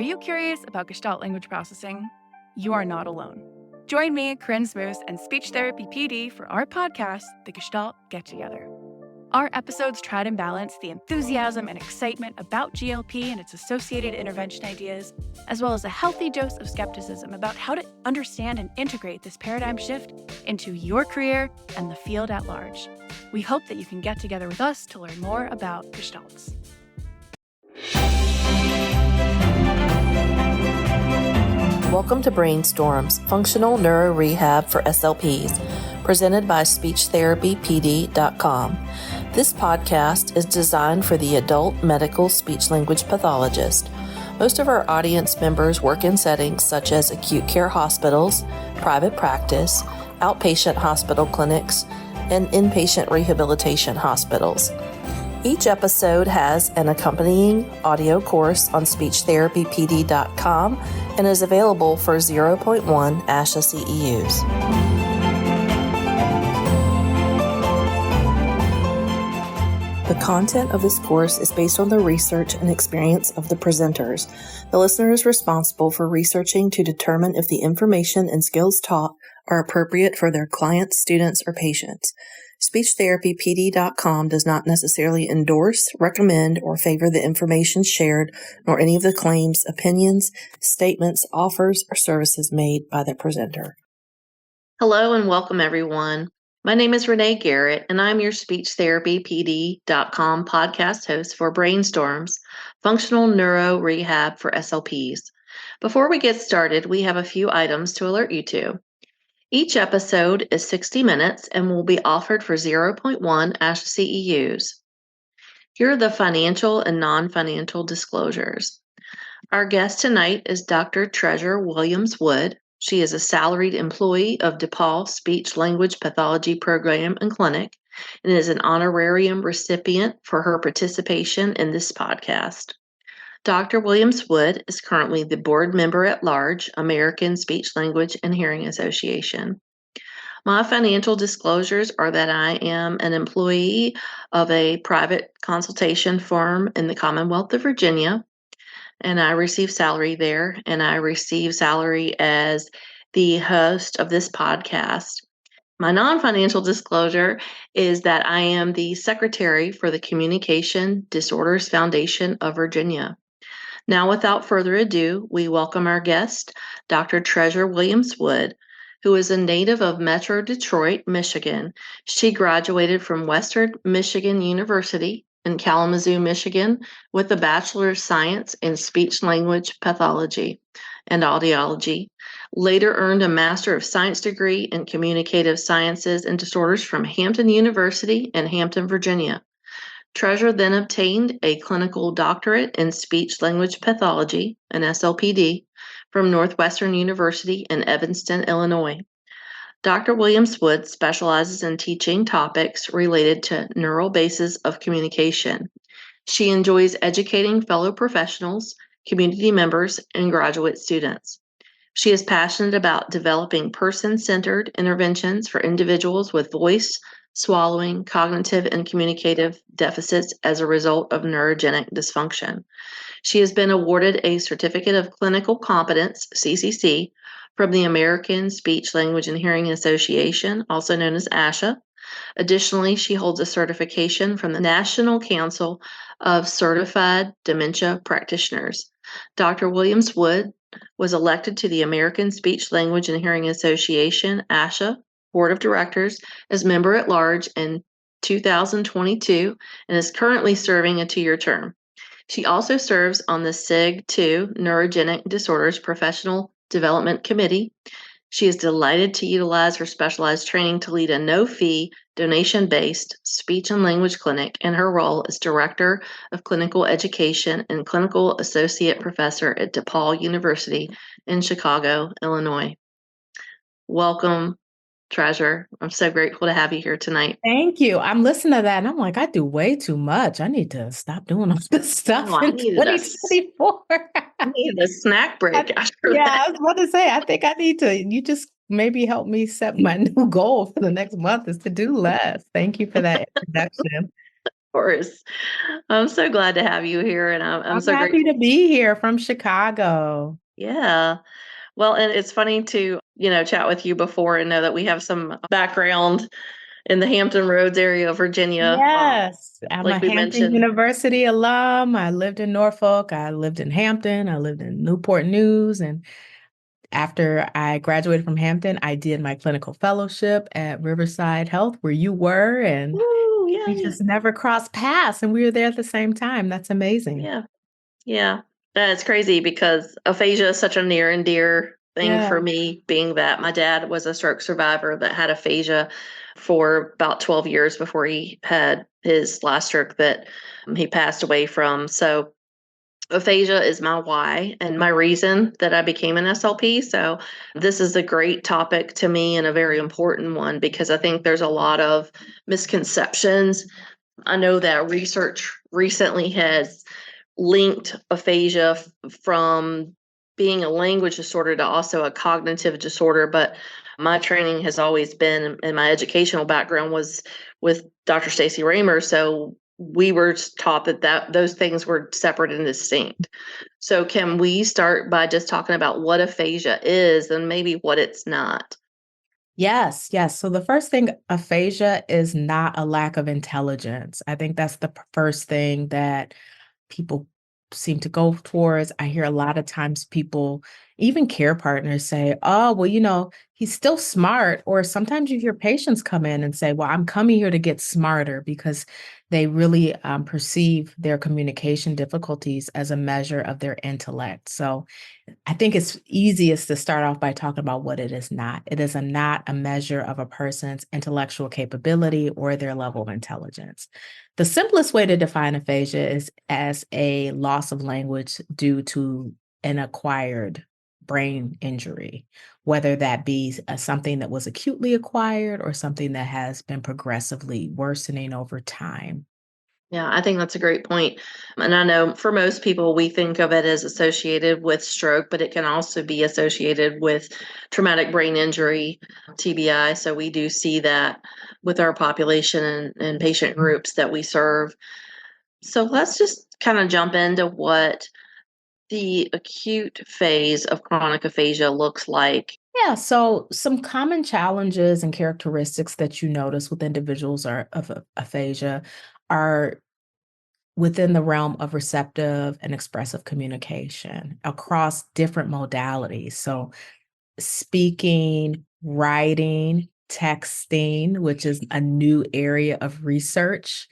Are you curious about Gestalt language processing? You are not alone. Join me, Corinne Smoose, and speech therapy PD for our podcast, The Gestalt Get Together. Our episodes try to balance the enthusiasm and excitement about GLP and its associated intervention ideas, as well as a healthy dose of skepticism about how to understand and integrate this paradigm shift into your career and the field at large. We hope that you can get together with us to learn more about Gestalts. Welcome to Brainstorms, Functional Neuro Rehab for SLPs, presented by SpeechTherapyPD.com. This podcast is designed for the adult medical speech-language pathologist. Most of our audience members work in settings such as acute care hospitals, private practice, outpatient hospital clinics, and inpatient rehabilitation hospitals. Each episode has an accompanying audio course on SpeechTherapyPD.com and is available for 0.1 ASHA CEUs. The content of this course is based on the research and experience of the presenters. The listener is responsible for researching to determine if the information and skills taught are appropriate for their clients, students, or patients. SpeechTherapyPD.com does not necessarily endorse, recommend, or favor the information shared, nor any of the claims, opinions, statements, offers, or services made by the presenter. Hello and welcome, everyone. My name is Renee Garrett, and I'm your SpeechTherapyPD.com podcast host for Brainstorms, Functional Neuro Rehab for SLPs. Before we get started, we have a few items to alert you to. Each episode is 60 minutes and will be offered for 0.1 ASHA CEUs. Here are the financial and non-financial disclosures. Our guest tonight is Dr. Treasyri Williams Wood. She is a salaried employee of DePaul Speech Language Pathology Program and Clinic and is an honorarium recipient for her participation in this podcast. Dr. Williams Wood is currently the board member at large, American Speech Language and Hearing Association. My financial disclosures are that I am an employee of a private consultation firm in the Commonwealth of Virginia, and I receive salary there, and I receive salary as the host of this podcast. My non-financial disclosure is that I am the secretary for the Communication Disorders Foundation of Virginia. Now, without further ado, we welcome our guest, Dr. Treasyri Williams Wood, who is a native of Metro Detroit, Michigan. She graduated from Western Michigan University in Kalamazoo, Michigan, with a Bachelor of Science in Speech Language Pathology and Audiology. Later earned a Master of Science degree in Communicative Sciences and Disorders from Hampton University in Hampton, Virginia. Treasyri then obtained a clinical doctorate in speech language pathology, an SLPD, from Northwestern University in Evanston, Illinois. Dr. Williams Wood specializes in teaching topics related to neural bases of communication. She enjoys educating fellow professionals, community members, and graduate students. She is passionate about developing person-centered interventions for individuals with voice, swallowing, cognitive, and communicative deficits as a result of neurogenic dysfunction. She has been awarded a Certificate of Clinical Competence, CCC, from the American Speech Language and Hearing Association, also known as ASHA. Additionally, she holds a certification from the National Council of Certified Dementia Practitioners. Dr. Williams Wood was elected to the American Speech Language and Hearing Association, ASHA, Board of Directors as member at large in 2022 and is currently serving a 2-year term. She also serves on the SIG-2 Neurogenic Disorders Professional Development Committee. She is delighted to utilize her specialized training to lead a no-fee, donation-based speech and language clinic in her role as Director of Clinical Education and Clinical Associate Professor at DePaul University in Chicago, Illinois. Welcome, Treasyri. I'm so grateful to have you here tonight. Thank you. I'm listening to that and I'm like, I do way too much. I need to stop doing all this stuff in 2024. I needed a snack break after I that. was about to say, I think I need to, you just maybe help me set my new goal for the next month is to do less. Thank you for that introduction. course. I'm so glad to have you here, and I'm I'm so happy grateful. to be here from Chicago. Yeah. Well, and it's funny to, chat with you before and know that we have some background in the Hampton Roads area of Virginia. Yes, I'm a Like we Hampton mentioned. University alum. I lived in Norfolk. I lived in Hampton. I lived in Newport News. And after I graduated from Hampton, I did my clinical fellowship at Riverside Health, where you were, and Woo, we yay. just never crossed paths, and we were there at the same time. That's amazing. Yeah. Yeah. It's crazy because aphasia is such a near and dear thing Yeah. for me, being that my dad was a stroke survivor that had aphasia for about 12 years before he had his last stroke that he passed away from. So aphasia is my why and my reason that I became an SLP. So this is a great topic to me and a very important one because I think there's a lot of misconceptions. I know that research recently has linked aphasia from being a language disorder to also a cognitive disorder. But my training has always been, and my educational background was with Dr. Stacy Raymer. So we were taught that those things were separate and distinct. So can we start by just talking about what aphasia is and maybe what it's not? Yes, yes. So the first thing, aphasia is not a lack of intelligence. I think that's the first thing that people seem to go towards. I hear a lot of times people, even care partners, say, oh, well, he's still smart. Or sometimes you hear patients come in and say, well, I'm coming here to get smarter because they really perceive their communication difficulties as a measure of their intellect. So I think it's easiest to start off by talking about what it is not. It is not a measure of a person's intellectual capability or their level of intelligence. The simplest way to define aphasia is as a loss of language due to an acquired brain injury, whether that be something that was acutely acquired or something that has been progressively worsening over time. Yeah, I think that's a great point. And I know for most people, we think of it as associated with stroke, but it can also be associated with traumatic brain injury, TBI. So we do see that with our population and patient groups that we serve. So let's just kind of jump into what the acute phase of chronic aphasia looks like. Yeah, so some common challenges and characteristics that you notice with individuals of aphasia are within the realm of receptive and expressive communication across different modalities. So speaking, writing, texting, which is a new area of research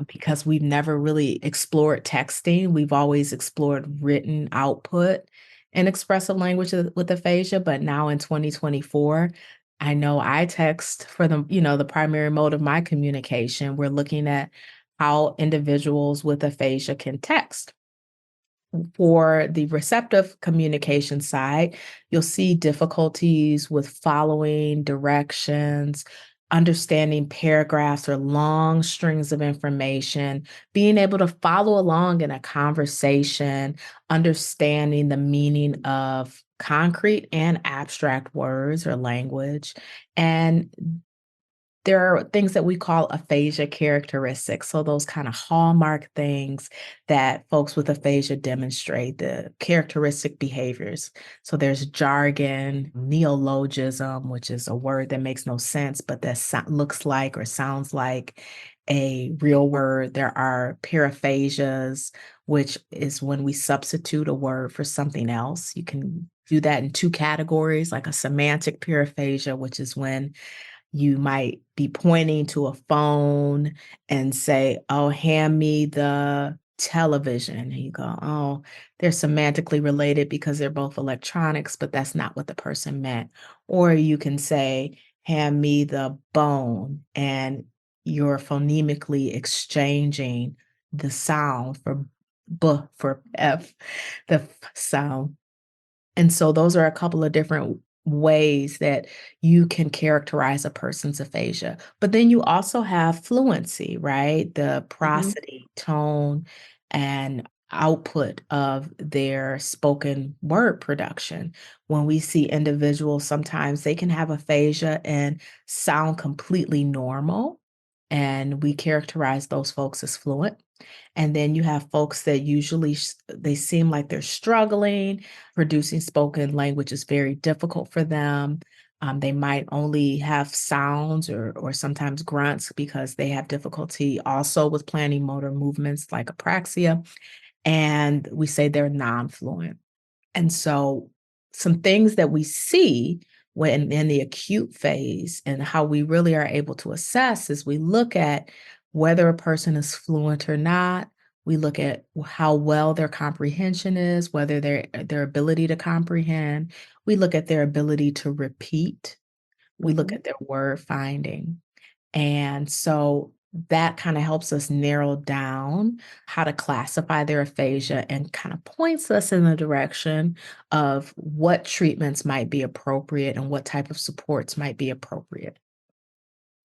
because we've never really explored texting. We've always explored written output in expressive language with aphasia, but now in 2024, I know I text for the primary mode of my communication. We're looking at how individuals with aphasia can text. For the receptive communication side, you'll see difficulties with following directions, understanding paragraphs or long strings of information, being able to follow along in a conversation, understanding the meaning of concrete and abstract words or language, and there are things that we call aphasia characteristics. So those kind of hallmark things that folks with aphasia demonstrate, the characteristic behaviors. So there's jargon, neologism, which is a word that makes no sense, but that looks like or sounds like a real word. There are paraphasias, which is when we substitute a word for something else. You can do that in two categories, like a semantic paraphasia, which is when you might be pointing to a phone and say, oh, hand me the television. And you go, oh, they're semantically related because they're both electronics, but that's not what the person meant. Or you can say, hand me the bone, and you're phonemically exchanging the sound for B for F, the F sound. And so those are a couple of different ways that you can characterize a person's aphasia. But then you also have fluency, right? The Mhm. prosody, tone, and output of their spoken word production. When we see individuals, sometimes they can have aphasia and sound completely normal. And we characterize those folks as fluent. And then you have folks that usually they seem like they're struggling. Producing spoken language is very difficult for them. They might only have sounds or sometimes grunts because they have difficulty also with planning motor movements like apraxia. And we say they're non-fluent. And so some things that we see when in the acute phase and how we really are able to assess is we look at whether a person is fluent or not. We look at how well their comprehension is, whether their ability to comprehend. We look at their ability to repeat. We look at their word finding. And so that kind of helps us narrow down how to classify their aphasia and kind of points us in the direction of what treatments might be appropriate and what type of supports might be appropriate.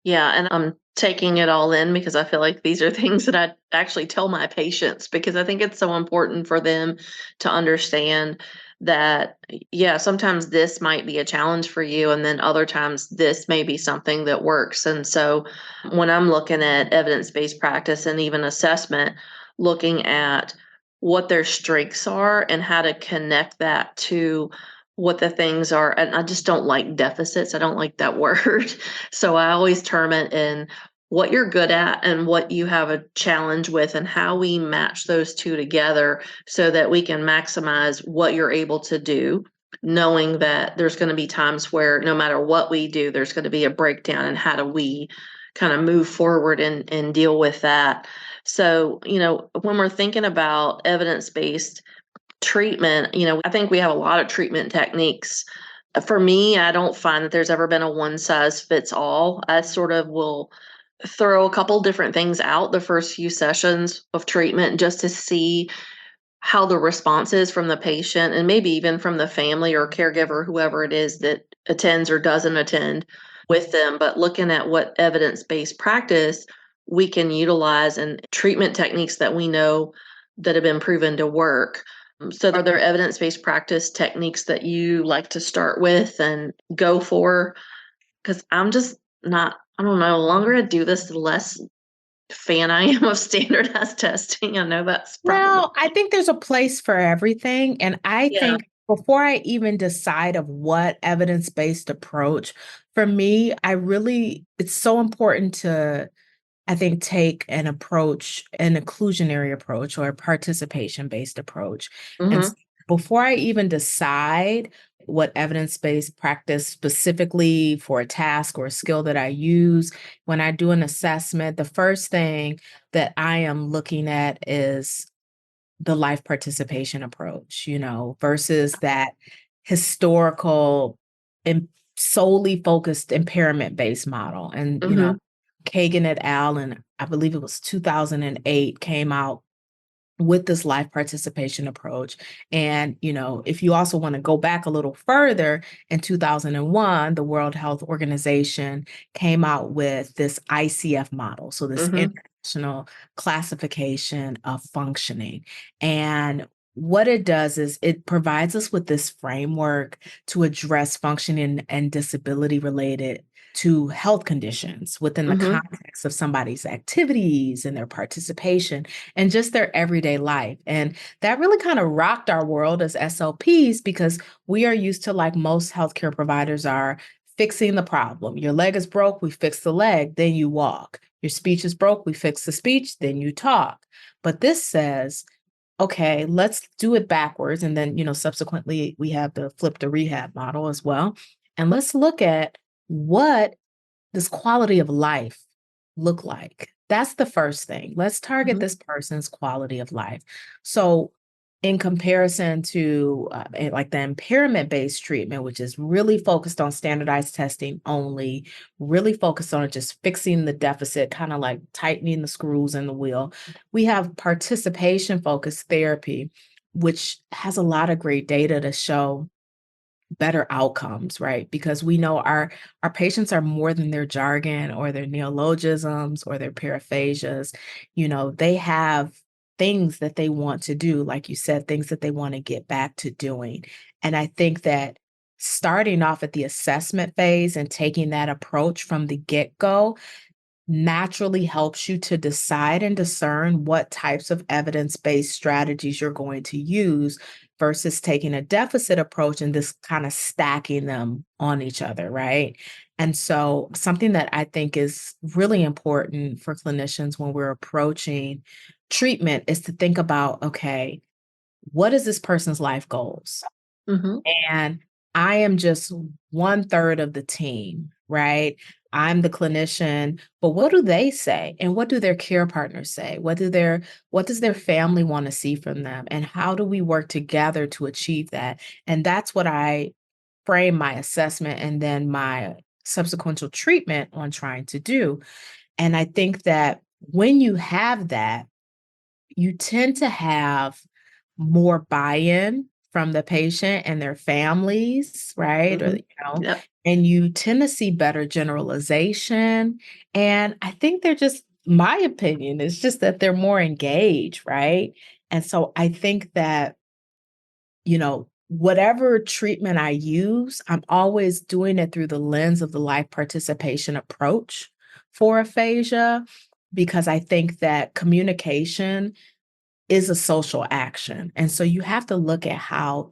Yeah, and I'm taking it all in because I feel like these are things that I actually tell my patients because I think it's so important for them to understand that, yeah, sometimes this might be a challenge for you, and then other times this may be something that works. And so when I'm looking at evidence-based practice and even assessment, looking at what their strengths are and how to connect that to what the things are. And I just don't like deficits. I don't like that word. So I always term it in what you're good at and what you have a challenge with, and how we match those two together so that we can maximize what you're able to do, knowing that there's going to be times where no matter what we do, there's going to be a breakdown, and how do we kind of move forward and deal with that. So, when we're thinking about evidence-based treatment, I think we have a lot of treatment techniques. For me, I don't find that there's ever been a one size fits all. I sort of will throw a couple different things out the first few sessions of treatment just to see how the response is from the patient, and maybe even from the family or caregiver, whoever it is that attends or doesn't attend with them. But looking at what evidence-based practice we can utilize and treatment techniques that we know that have been proven to work. So are there evidence-based practice techniques that you like to start with and go for? Because I'm just not, I don't know, the longer I do this, the less fan I am of standardized testing. I know that's probably. Well, I think there's a place for everything. And I Yeah. think before I even decide of what evidence-based approach, for me, it's so important to, I think, take an approach, an inclusionary approach or a participation-based approach. And before I even decide what evidence-based practice specifically for a task or a skill that I use, when I do an assessment, the first thing that I am looking at is the life participation approach, versus that historical and solely focused impairment-based model. And, Kagan et al., and I believe it was 2008, came out with this life participation approach. And, if you also want to go back a little further, in 2001, the World Health Organization came out with this ICF model. So this international classification of functioning. And what it does is it provides us with this framework to address functioning and disability related to health conditions within the context of somebody's activities and their participation and just their everyday life. And that really kind of rocked our world as SLPs because we are used to, like most healthcare providers are, fixing the problem. Your leg is broke, we fix the leg, then you walk. Your speech is broke, we fix the speech, then you talk. But this says, okay, let's do it backwards. And then, subsequently we have the flip to rehab model as well. And let's look at what does quality of life look like? That's the first thing. Let's target this person's quality of life. So in comparison to like the impairment-based treatment, which is really focused on standardized testing only, really focused on just fixing the deficit, kind of like tightening the screws in the wheel, we have participation-focused therapy, which has a lot of great data to show better outcomes, right? Because we know our patients are more than their jargon or their neologisms or their paraphasias. They have things that they want to do, like you said, things that they want to get back to doing. And I think that starting off at the assessment phase and taking that approach from the get-go naturally helps you to decide and discern what types of evidence-based strategies you're going to use versus taking a deficit approach and just kind of stacking them on each other, right? And so something that I think is really important for clinicians when we're approaching treatment is to think about, okay, what is this person's life goals? Mm-hmm. And I am just 1/3 of the team, right? I'm the clinician, but what do they say? And what do their care partners say? What does their family want to see from them? And how do we work together to achieve that? And that's what I frame my assessment and then my subsequent treatment on trying to do. And I think that when you have that, you tend to have more buy-in from the patient and their families, right? Or, Mm-hmm. Yep. and you tend to see better generalization. And I think they're just, my opinion is just that they're more engaged, right? And so I think that, whatever treatment I use, I'm always doing it through the lens of the life participation approach for aphasia, because I think that communication is a social action. And so you have to look at how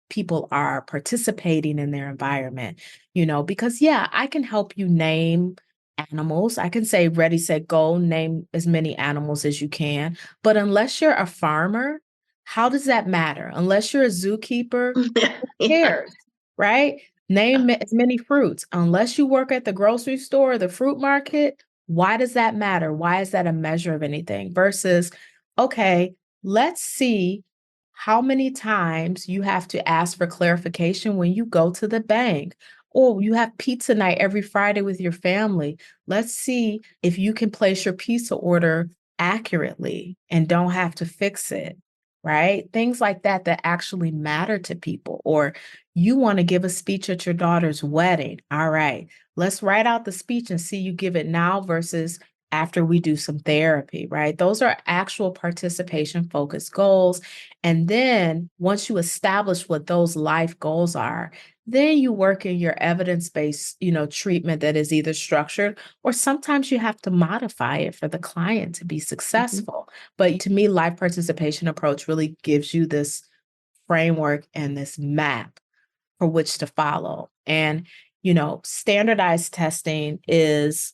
people are participating in their environment, because I can help you name animals. I can say, ready, set, go, name as many animals as you can. But unless you're a farmer, how does that matter? Unless you're a zookeeper, who Yeah. cares, right? Name as many fruits. Unless you work at the grocery store or the fruit market, why does that matter? Why is that a measure of anything? Versus, okay, let's see how many times you have to ask for clarification when you go to the bank, or you have pizza night every Friday with your family. Let's see if you can place your pizza order accurately and don't have to fix it, right? Things like that actually matter to people. Or you want to give a speech at your daughter's wedding. All right, let's write out the speech and see you give it now versus after we do some therapy, right? Those are actual participation focused goals. And then once you establish what those life goals are, then you work in your evidence-based, treatment that is either structured or sometimes you have to modify it for the client to be successful. But to me, life participation approach really gives you this framework and this map for which to follow. And, standardized testing is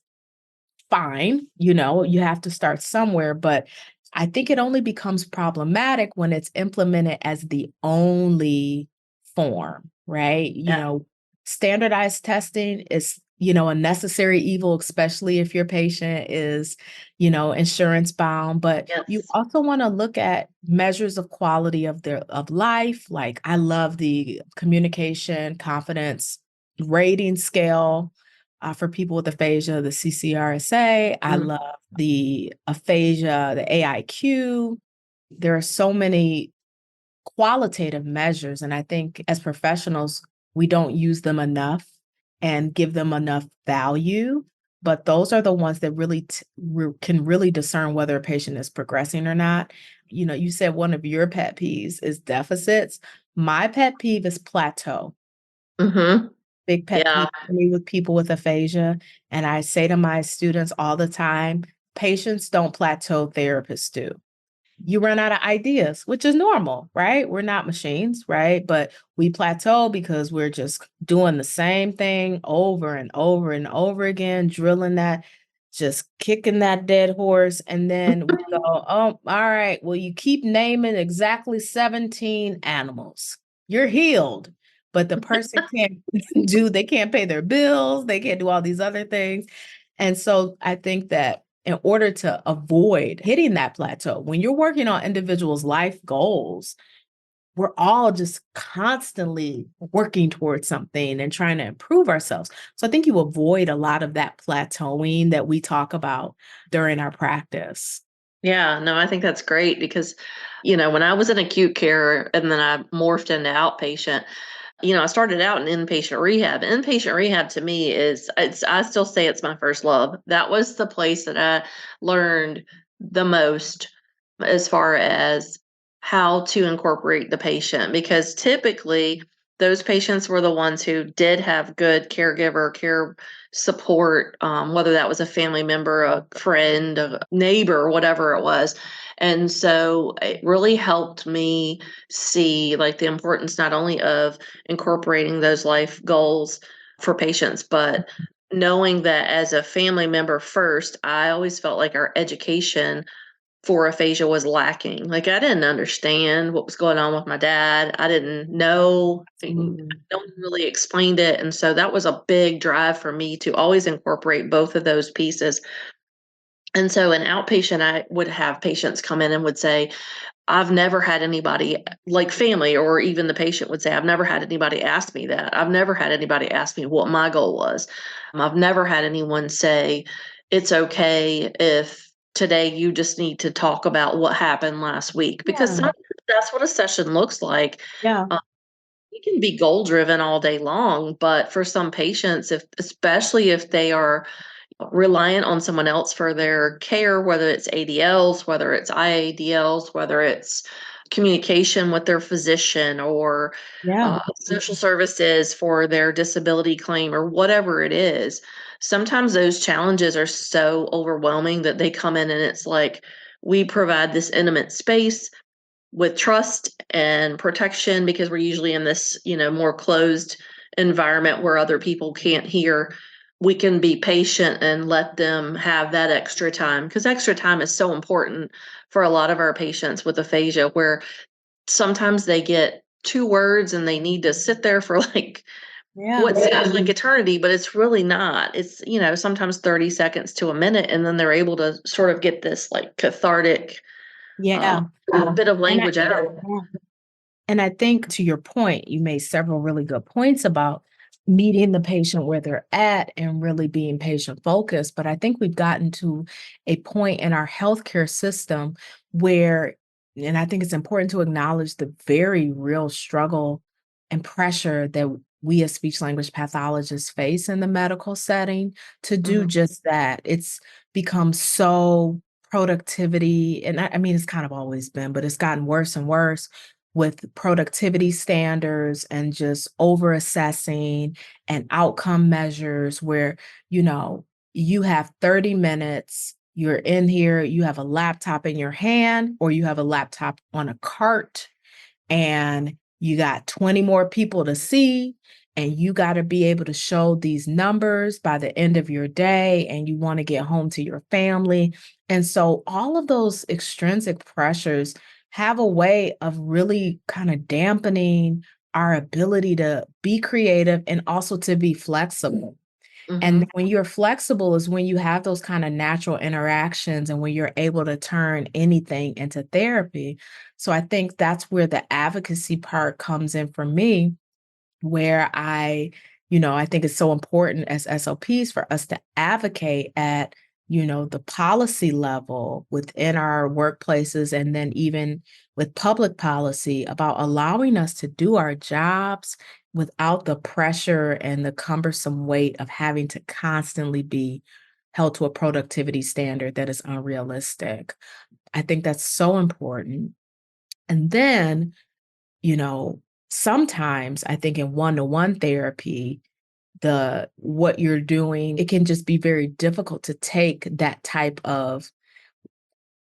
fine, you have to start somewhere, but I think it only becomes problematic when it's implemented as the only form, right? Yeah. Standardized testing is, a necessary evil, especially if your patient is, insurance bound, but you Yes. also want to look at measures of quality of life. Like I love the communication confidence rating scale for people with aphasia, the CCRSA. I Mm. love the aphasia, the AIQ. There are so many qualitative measures. And I think as professionals, we don't use them enough and give them enough value. But those are the ones that really can really discern whether a patient is progressing or not. You said one of your pet peeves is deficits. My pet peeve is plateau. Mm-hmm. Big pet Yeah. peeve for me with people with aphasia. And I say to my students all the time, patients don't plateau, therapists do. You run out of ideas, which is normal, right? We're not machines, right? But we plateau because we're just doing the same thing over and over and over again, drilling that, just kicking that dead horse. And then we go, oh, all right, well, you keep naming exactly 17 animals. You're healed. But the person they can't pay their bills, they can't do all these other things. And so I think that in order to avoid hitting that plateau, when you're working on individuals' life goals, we're all just constantly working towards something and trying to improve ourselves. So I think you avoid a lot of that plateauing that we talk about during our practice. Yeah, no, I think that's great because, when I was in acute care and then I morphed into outpatient, I started out in inpatient rehab. Inpatient rehab to me I still say it's my first love. That was the place that I learned the most as far as how to incorporate the patient because typically those patients were the ones who did have good caregiver care support, whether that was a family member, a friend, a neighbor, whatever it was. And so it really helped me see like the importance not only of incorporating those life goals for patients, but knowing that as a family member first, I always felt like our education for aphasia was lacking. Like I didn't understand what was going on with my dad. I didn't know. No one really explained it. And so that was a big drive for me to always incorporate both of those pieces. And so in outpatient, I would have patients come in and would say, I've never had anybody like family, or even the patient would say, I've never had anybody ask me that. I've never had anybody ask me what my goal was. I've never had anyone say, it's okay if today you just need to talk about what happened last week, because Yeah. sometimes that's what a session looks like. Yeah. It can be goal driven all day long, but for some patients, if especially if they are reliant on someone else for their care, whether it's ADLs, whether it's IADLs, whether it's communication with their physician, or Yeah. social services for their disability claim, or whatever it is. Sometimes those challenges are so overwhelming that they come in and it's like, we provide this intimate space with trust and protection, because we're usually in this, more closed environment where other people can't hear. We can be patient and let them have that extra time, because extra time is so important for a lot of our patients with aphasia, where sometimes they get 2 words and they need to sit there for like Yeah. what seems like eternity, but it's really not. It's, sometimes 30 seconds to a minute, and then they're able to sort of get this like cathartic Yeah. bit of And I, language out. yeah. And I think to your point, you made several really good points about meeting the patient where they're at and really being patient focused. But I think we've gotten to a point in our healthcare system where, and I think it's important to acknowledge the very real struggle and pressure that we as speech language pathologists face in the medical setting to do just that. It's become so productivity, and I mean, it's kind of always been, but it's gotten worse and worse with productivity standards and just over assessing and outcome measures where, you have 30 minutes, you're in here, you have a laptop in your hand, or you have a laptop on a cart, and you got 20 more people to see, and you got to be able to show these numbers by the end of your day, and you want to get home to your family. And so all of those extrinsic pressures have a way of really kind of dampening our ability to be creative and also to be flexible. And when you're flexible is when you have those kind of natural interactions and when you're able to turn anything into therapy. So I think that's where the advocacy part comes in for me, where I think it's so important as SLPs for us to advocate at, the policy level within our workplaces, and then even with public policy about allowing us to do our jobs without the pressure and the cumbersome weight of having to constantly be held to a productivity standard that is unrealistic. I think that's so important. And then, you know, sometimes I think in one-to-one therapy, what you're doing, it can just be very difficult to take that type of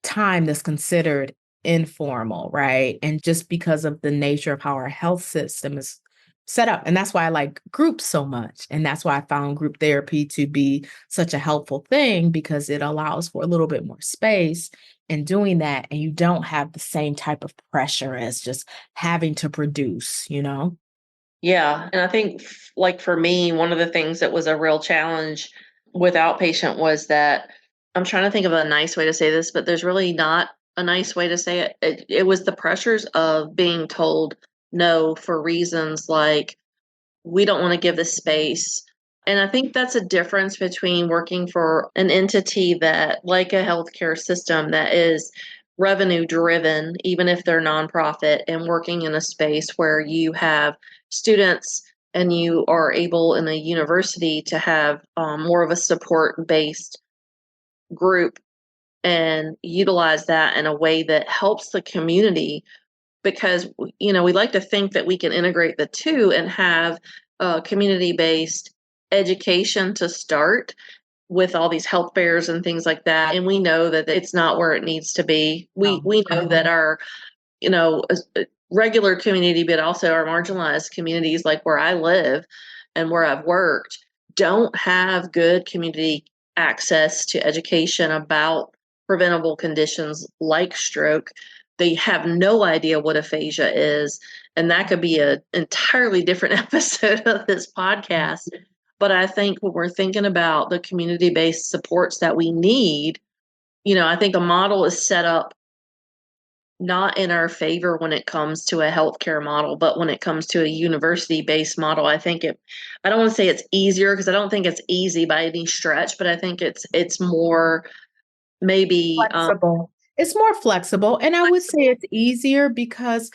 time that's considered informal, right? And just because of the nature of how our health system is set up. And that's why I like groups so much. And that's why I found group therapy to be such a helpful thing, because it allows for a little bit more space in doing that. And you don't have the same type of pressure as just having to produce. Yeah. And I think, like for me, one of the things that was a real challenge with outpatient was that, I'm trying to think of a nice way to say this, but there's really not a nice way to say it. It was the pressures of being told no for reasons like, we don't want to give this space. And I think that's a difference between working for an entity that, like a healthcare system, that is revenue driven, even if they're nonprofit, and working in a space where you have students and you are able in a university to have more of a support based group and utilize that in a way that helps the community because, we like to think that we can integrate the two and have community-based education to start with all these health fairs and things like that. And we know that it's not where it needs to be. We know that our, regular community, but also our marginalized communities, like where I live and where I've worked, don't have good community access to education about preventable conditions like stroke. They have no idea what aphasia is. And that could be an entirely different episode of this podcast. But I think when we're thinking about the community-based supports that we need, I think a model is set up not in our favor when it comes to a healthcare model, but when it comes to a university-based model, I don't want to say it's easier, because I don't think it's easy by any stretch, but I think it's more maybe flexible. It's more flexible. And I would say it's easier because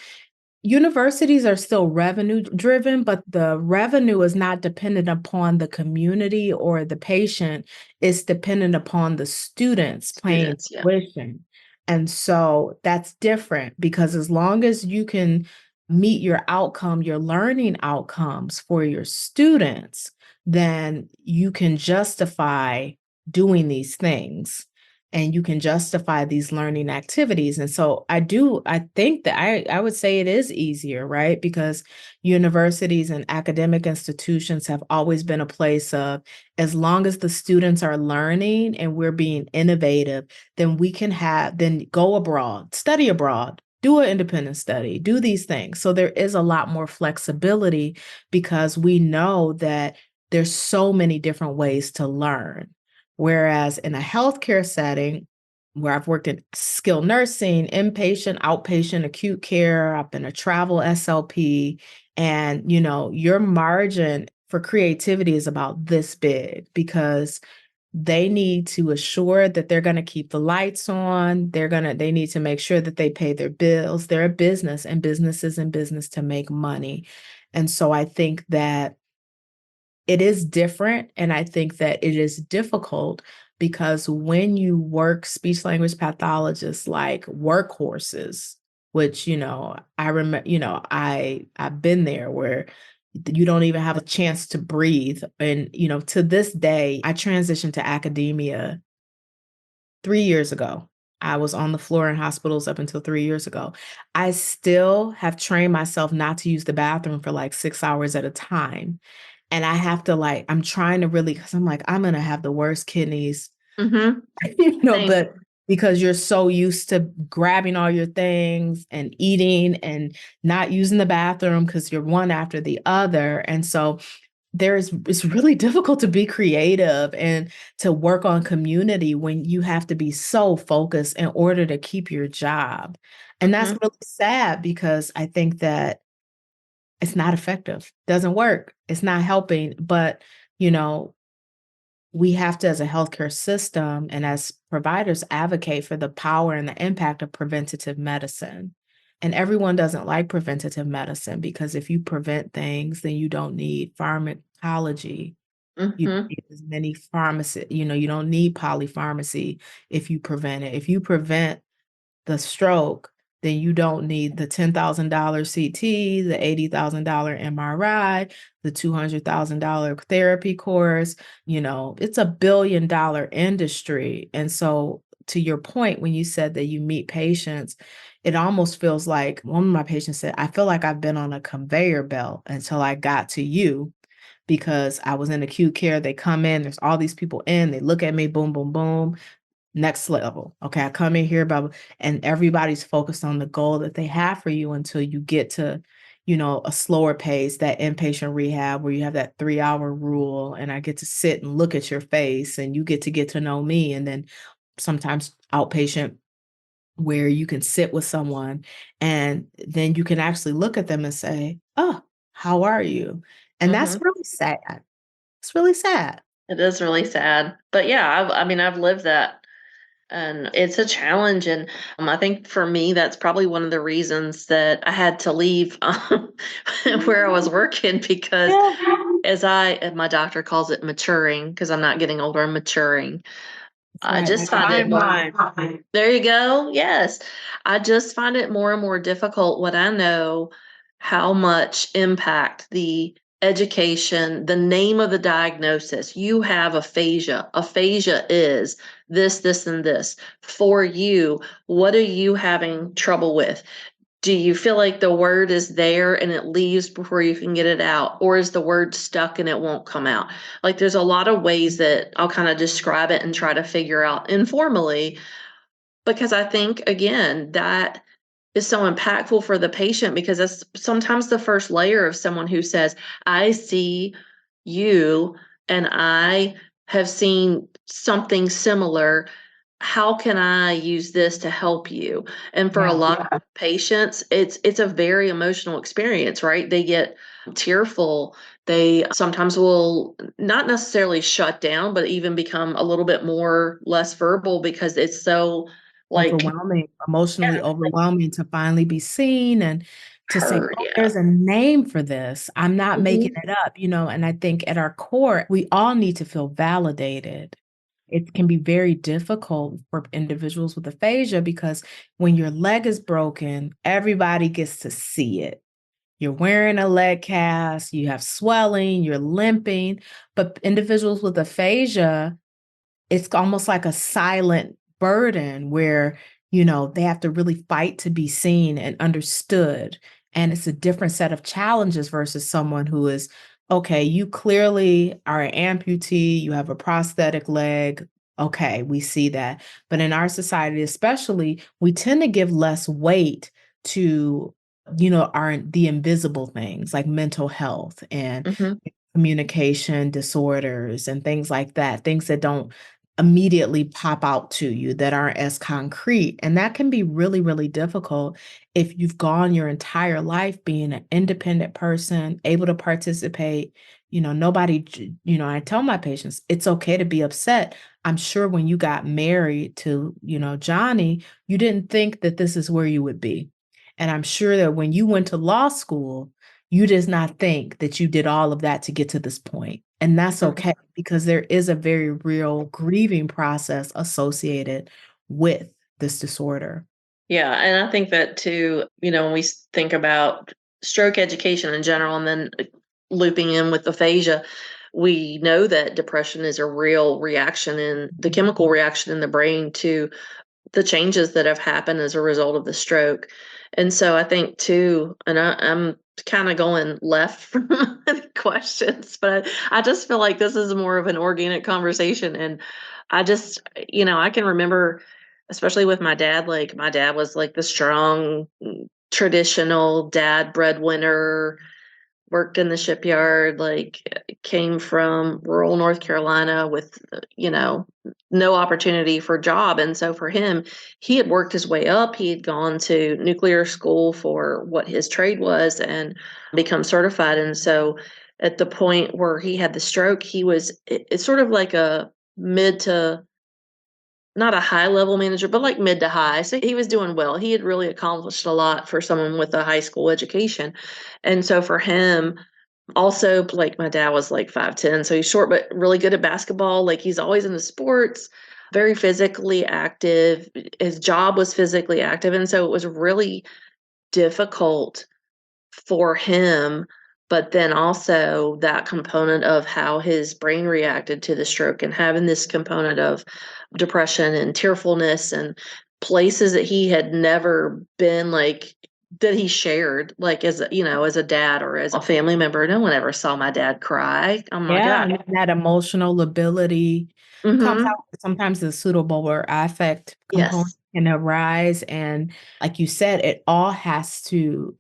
universities are still revenue driven, but the revenue is not dependent upon the community or the patient. It's dependent upon the students paying tuition. And so that's different, because as long as you can meet your learning outcomes for your students, then you can justify doing these things and you can justify these learning activities. And so I think that I would say it is easier, right? Because universities and academic institutions have always been a place of, as long as the students are learning and we're being innovative, then then go abroad, study abroad, do an independent study, do these things. So there is a lot more flexibility, because we know that there's so many different ways to learn. Whereas in a healthcare setting, where I've worked in skilled nursing, inpatient, outpatient, acute care, I've been a travel SLP, and your margin for creativity is about this big, because they need to assure that they're going to keep the lights on. They need to make sure that they pay their bills. They're a business, and business is in business to make money. And so I think that it is different. And I think that it is difficult, because when you work speech language pathologists like workhorses, which, I remember, I've been there, where you don't even have a chance to breathe. And, to this day, I transitioned to academia 3 years ago. I was on the floor in hospitals up until 3 years ago. I still have trained myself not to use the bathroom for like 6 hours at a time. And I have to I'm trying to really, because I'm like, I'm going to have the worst kidneys, but because you're so used to grabbing all your things and eating and not using the bathroom because you're one after the other. And so it's really difficult to be creative and to work on community when you have to be so focused in order to keep your job. And that's really sad, because I think that it's not effective, doesn't work, it's not helping. But, we have to, as a healthcare system and as providers, advocate for the power and the impact of preventative medicine. And everyone doesn't like preventative medicine, because if you prevent things, then you don't need pharmacology. You don't need as many pharmacists, you don't need polypharmacy if you prevent it. If you prevent the stroke, then you don't need the $10,000 CT, the $80,000 MRI, the $200,000 therapy course. It's a $1 billion industry. And so, to your point, when you said that you meet patients, it almost feels like, one of my patients said, I feel like I've been on a conveyor belt until I got to you, because I was in acute care. They come in, there's all these people in, they look at me, boom, boom, boom. Next level. Okay, I come in here, and everybody's focused on the goal that they have for you until you get to, a slower pace, that inpatient rehab where you have that 3-hour rule, and I get to sit and look at your face, and you get to know me. And then sometimes outpatient, where you can sit with someone and then you can actually look at them and say, oh, how are you? And that's really sad. It's really sad. It is really sad. But yeah, I've lived that. And it's a challenge. And I think for me, that's probably one of the reasons that I had to leave where I was working, because as my doctor calls it, maturing, because I'm not getting older, I'm maturing. I right. just Like find it more. timeline. There you go. Yes. I just find it more and more difficult when I know how much impact the education, the name of the diagnosis. You have aphasia. Aphasia is this, and this. For you, what are you having trouble with? Do you feel like the word is there and it leaves before you can get it out? Or is the word stuck and it won't come out? Like there's a lot of ways that I'll kind of describe it and try to figure out informally, because I think, again, that is so impactful for the patient, because that's sometimes the first layer of someone who says, I see you and I have seen something similar. How can I use this to help you? And for a Yeah. lot of patients, it's a very emotional experience, right? They get tearful. They sometimes will not necessarily shut down, but even become a little bit more less verbal, because it's so like Overwhelming, emotionally overwhelming to finally be seen and to say, heard. oh, Yeah. there's a name for this. I'm not making it up, and I think at our core, we all need to feel validated. It can be very difficult for individuals with aphasia because when your leg is broken, everybody gets to see it. You're wearing a leg cast, you have swelling, you're limping, but individuals with aphasia, it's almost like a silent burden where, they have to really fight to be seen and understood. And it's a different set of challenges versus someone who is, okay, you clearly are an amputee, you have a prosthetic leg. Okay, we see that. But in our society, especially, we tend to give less weight to, the invisible things like mental health and Mhm. communication disorders and things like that, things that don't immediately pop out to you, that aren't as concrete. And that can be really, really difficult if you've gone your entire life being an independent person, able to participate. Nobody, I tell my patients, it's okay to be upset. I'm sure when you got married to, Johnny, you didn't think that this is where you would be. And I'm sure that when you went to law school, you did not think that you did all of that to get to this point. And that's okay, because there is a very real grieving process associated with this disorder. Yeah, and I think that too, when we think about stroke education in general and then looping in with aphasia, we know that depression is a real reaction in the chemical reaction in the brain to the changes that have happened as a result of the stroke. And so I think too, and I'm kind of going left from the questions, but I just feel like this is more of an organic conversation. And I just, I can remember, especially with my dad, like my dad was like the strong, traditional dad breadwinner, worked in the shipyard, like came from rural North Carolina with, no opportunity for job. And so for him, he had worked his way up. He had gone to nuclear school for what his trade was and become certified. And so at the point where he had the stroke, it's sort of like a mid to not a high level manager, but like mid to high. So he was doing well. He had really accomplished a lot for someone with a high school education. And so for him, also, like my dad was like 5'10", so he's short, but really good at basketball. Like he's always into sports, very physically active. His job was physically active. And so it was really difficult for him. But then also that component of how his brain reacted to the stroke and having this component of depression and tearfulness and places that he had never been, like that he shared, like as as a dad or as a family member. No one ever saw my dad cry. Oh my Yeah, God. and that emotional ability comes Mm-hmm. out. Sometimes the pseudobulbar affect component Yes. can arise. And like you said, it all has to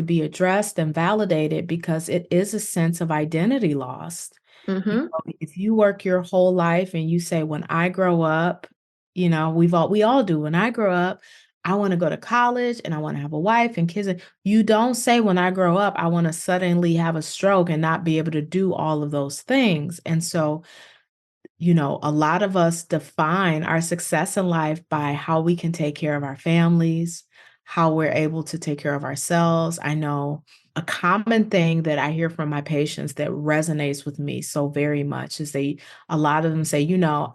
be addressed and validated because it is a sense of identity lost. Mm-hmm. If you work your whole life and you say, when I grow up, we all do. When I grow up, I want to go to college and I want to have a wife and kids. You don't say, when I grow up, I want to suddenly have a stroke and not be able to do all of those things. And so, a lot of us define our success in life by how we can take care of our families, how we're able to take care of ourselves. I know a common thing that I hear from my patients that resonates with me so very much is a lot of them say,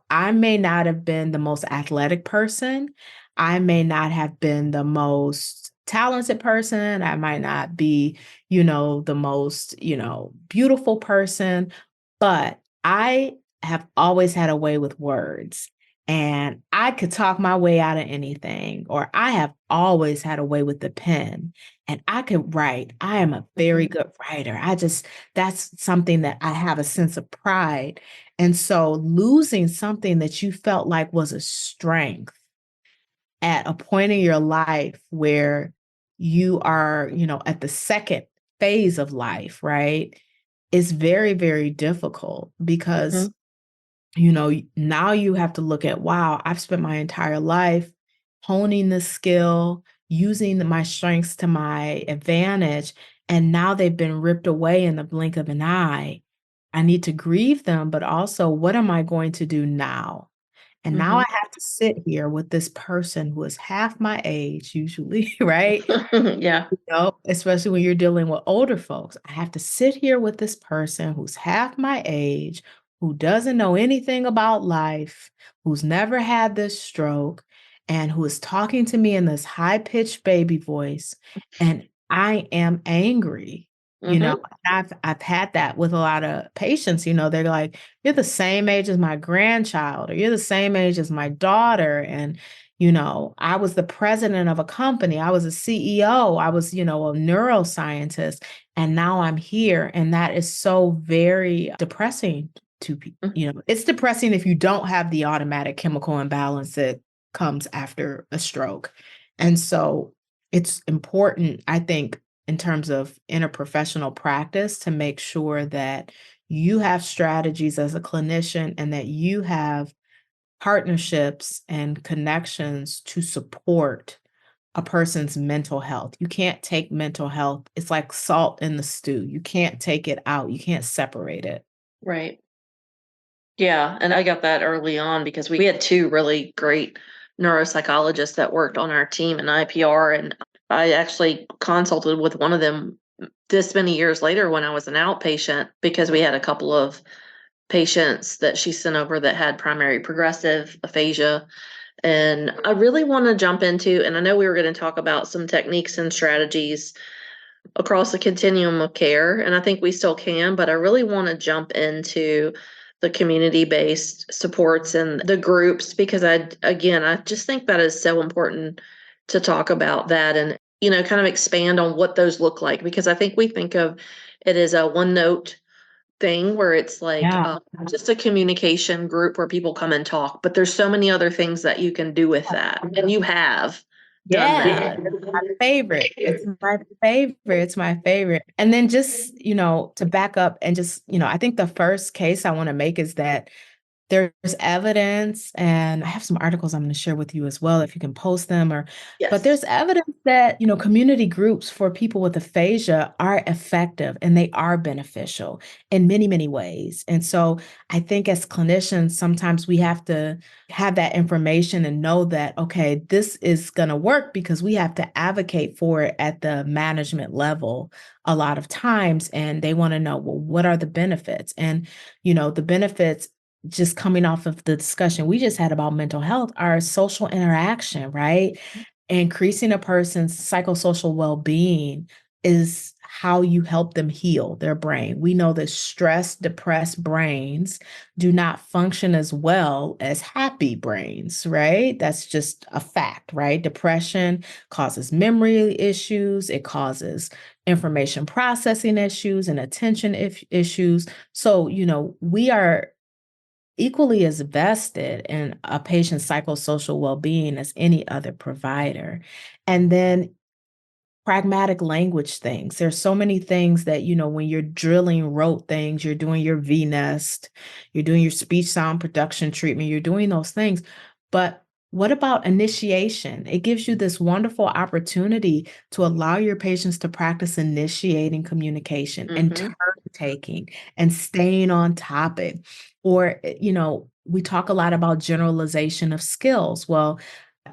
I may not have been the most athletic person. I may not have been the most talented person. I might not be, the most, beautiful person, but I have always had a way with words. And I could talk my way out of anything, or I have always had a way with the pen and I could write. I am a very good writer. That's something that I have a sense of pride. And so losing something that you felt like was a strength at a point in your life where you are, at the second phase of life, right, is very, very difficult because now you have to look at, wow, I've spent my entire life honing this skill, using my strengths to my advantage, and now they've been ripped away in the blink of an eye. I need to grieve them, but also, what am I going to do now? And now I have to sit here with this person who is half my age, usually, right? Yeah. Especially when you're dealing with older folks. I have to sit here with this person who's half my age, who doesn't know anything about life, who's never had this stroke, and who is talking to me in this high-pitched baby voice. And I am angry. I've had that with a lot of patients. They're like, you're the same age as my grandchild, or you're the same age as my daughter. And I was the president of a company. I was a CEO. I was, a neuroscientist. And now I'm here. And that is so very depressing to people. It's depressing if you don't have the automatic chemical imbalance that comes after a stroke. And so it's important, I think, in terms of interprofessional practice, to make sure that you have strategies as a clinician and that you have partnerships and connections to support a person's mental health. You can't take mental health. It's like salt in the stew. You can't take it out. You can't separate it. Right. Yeah. And I got that early on because we had two really great neuropsychologists that worked on our team in IPR. And I actually consulted with one of them this many years later when I was an outpatient, because we had a couple of patients that she sent over that had primary progressive aphasia. And I really want to jump into, and I know we were going to talk about some techniques and strategies across the continuum of care, and I think we still can, but I really want to jump into the community-based supports and the groups, because I just think that is so important to talk about that and, kind of expand on what those look like, because I think we think of it as a one note thing where it's like just a communication group where people come and talk, but there's so many other things that you can do with that, and you have done that. It's my favorite. It's my favorite. It's my favorite. And then just, to back up and just, I think the first case I want to make is that there's evidence, and I have some articles I'm going to share with you as well, if you can post them, but there's evidence that, community groups for people with aphasia are effective and they are beneficial in many, many ways. And so I think as clinicians, sometimes we have to have that information and know that, okay, this is going to work, because we have to advocate for it at the management level a lot of times. And they want to know, well, what are the benefits? And, the benefits, just coming off of the discussion we just had about mental health, are social interaction, right? Increasing a person's psychosocial well-being is how you help them heal their brain. We know that stressed, depressed brains do not function as well as happy brains, right? That's just a fact, right? Depression causes memory issues. It causes information processing issues and attention issues. So, we are equally as vested in a patient's psychosocial well-being as any other provider. And then pragmatic language things. There's so many things that, when you're drilling rote things, you're doing your VNest, you're doing your speech sound production treatment, you're doing those things. But what about initiation? It gives you this wonderful opportunity to allow your patients to practice initiating communication and turn taking and staying on topic. Or, we talk a lot about generalization of skills. Well,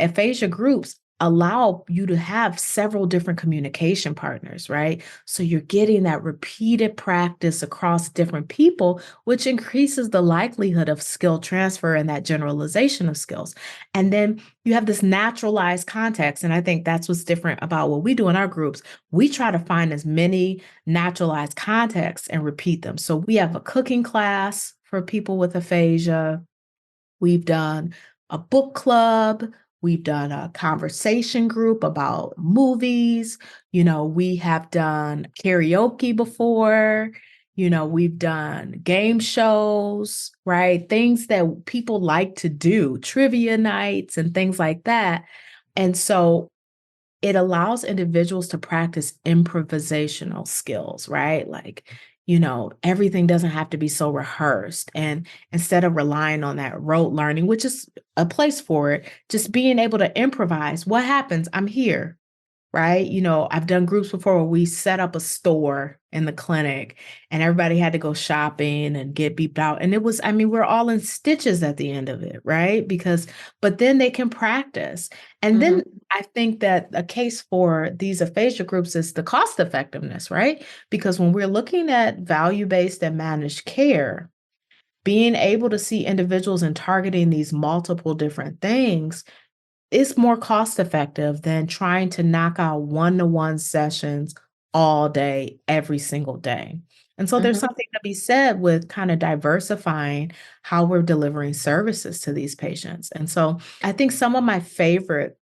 aphasia groups allow you to have several different communication partners, right? So you're getting that repeated practice across different people, which increases the likelihood of skill transfer and that generalization of skills. And then you have this naturalized context. And I think that's what's different about what we do in our groups. We try to find as many naturalized contexts and repeat them. So we have a cooking class for people with aphasia. We've done a book club. We've done a conversation group about movies. We have done karaoke before. We've done game shows, right? Things that people like to do, trivia nights and things like that. And so it allows individuals to practice improvisational skills, right? Like, everything doesn't have to be so rehearsed. And instead of relying on that rote learning, which is a place for it, just being able to improvise. What happens? I'm here, right? I've done groups before where we set up a store in the clinic and everybody had to go shopping and get beeped out. And we're all in stitches at the end of it, right? But then they can practice. And then I think that a case for these aphasia groups is the cost effectiveness, right? Because when we're looking at value-based and managed care, being able to see individuals and targeting these multiple different things is more cost effective than trying to knock out one-to-one sessions all day, every single day. And so there's something to be said with kind of diversifying how we're delivering services to these patients. And so I think some of my favorite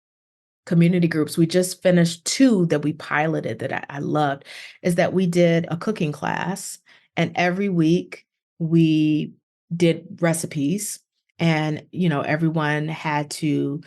community groups, we just finished 2 that we piloted that I loved, is that we did a cooking class, and every week we did recipes, and everyone had to